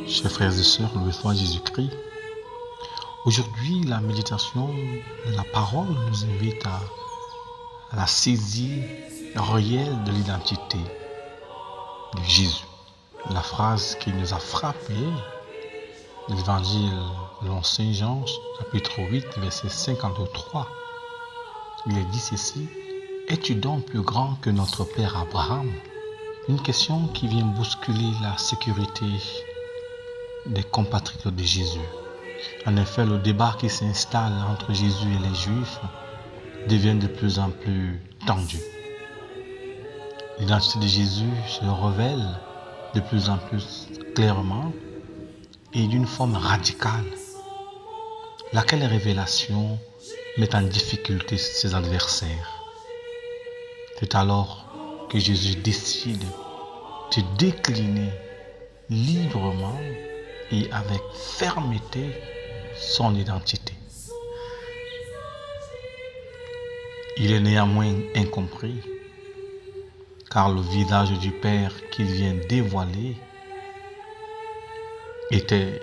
Chers frères et sœurs, loué soit Jésus-Christ. Aujourd'hui, la méditation de la parole nous invite à la saisie réelle de l'identité de Jésus. La phrase qui nous a frappé, l'évangile selon Saint Jean, chapitre 8, verset 53. Il est dit ceci: es-tu donc plus grand que notre père Abraham? Une question qui vient bousculer la sécurité des compatriotes de Jésus. En effet, le débat qui s'installe entre Jésus et les Juifs devient de plus en plus tendu. L'identité de Jésus se révèle de plus en plus clairement et d'une forme radicale, laquelle révélation met en difficulté ses adversaires. C'est alors que Jésus décide de décliner librement et avec fermeté son identité. Il est néanmoins incompris, car le visage du Père qu'il vient dévoiler était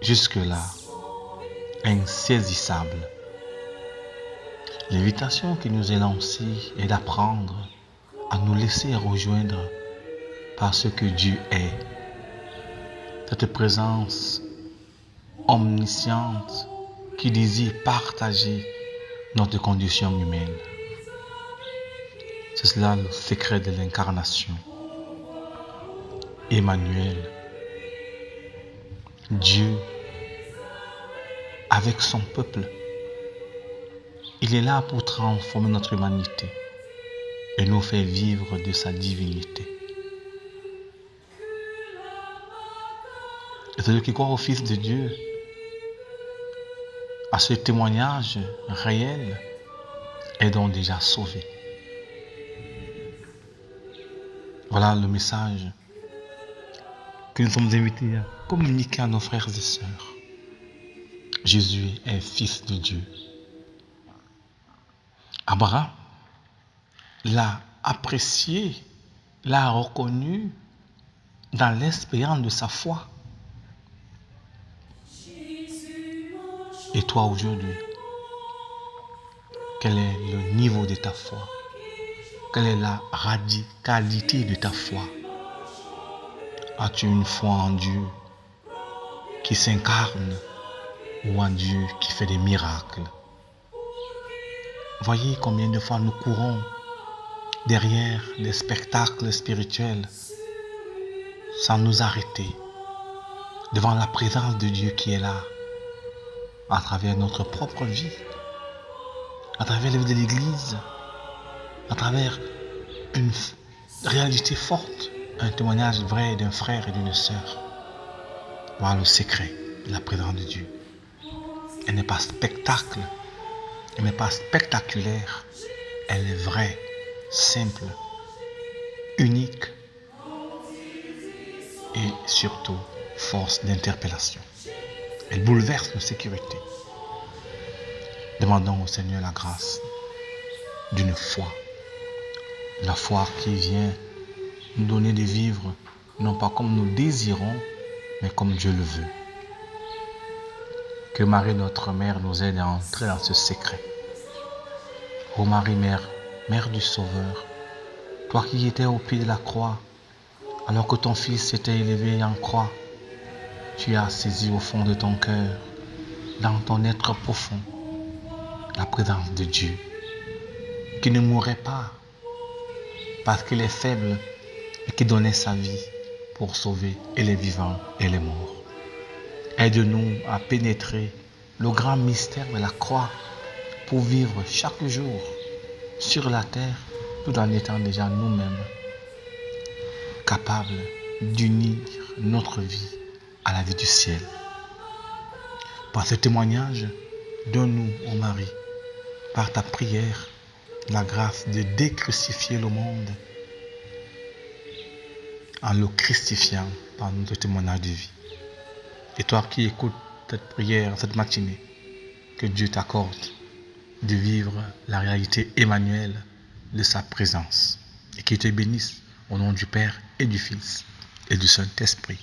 jusque-là insaisissable. L'invitation qui nous est lancée est d'apprendre à nous laisser rejoindre par ce que Dieu est. Cette présence omnisciente qui désire partager notre condition humaine. C'est cela le secret de l'incarnation. Emmanuel, Dieu avec son peuple. Il est là pour transformer notre humanité et nous faire vivre de sa divinité. Et celui qui croit au Fils de Dieu, à ce témoignage réel, est donc déjà sauvé. Voilà le message que nous sommes invités à communiquer à nos frères et sœurs. Jésus est Fils de Dieu. Abraham l'a apprécié, l'a reconnu dans l'expérience de sa foi. Et toi aujourd'hui, quel est le niveau de ta foi? Quelle est la radicalité de ta foi? As-tu une foi en Dieu qui s'incarne ou en Dieu qui fait des miracles? Voyez combien de fois nous courons derrière des spectacles spirituels sans nous arrêter devant la présence de Dieu qui est là à travers notre propre vie, à travers la vie de l'Église, à travers une réalité forte, un témoignage vrai d'un frère et d'une sœur. Voilà le secret de la présence de Dieu. Elle n'est pas spectacle, elle n'est pas spectaculaire, elle est vraie, simple, unique et surtout force d'interpellation. Elle bouleverse nos sécurités. Demandons au Seigneur la grâce d'une foi. La foi qui vient nous donner de vivre, non pas comme nous désirons, mais comme Dieu le veut. Que Marie, notre mère, nous aide à entrer dans ce secret. Ô Marie, mère du Sauveur, toi qui étais au pied de la croix, alors que ton Fils s'était élevé en croix, tu as saisi au fond de ton cœur, dans ton être profond, la présence de Dieu, qui ne mourrait pas parce qu'il est faible, mais qui donnait sa vie pour sauver et les vivants et les morts. Aide-nous à pénétrer le grand mystère de la croix pour vivre chaque jour sur la terre, tout en étant déjà nous-mêmes capables d'unir notre vie à la vie du ciel. Par ce témoignage, donne-nous, ô Marie, par ta prière, la grâce de décrucifier le monde en le christifiant par notre témoignage de vie. Et toi qui écoutes cette prière, cette matinée, que Dieu t'accorde de vivre la réalité Emmanuel de sa présence. Et qu'il te bénisse au nom du Père et du Fils et du Saint-Esprit.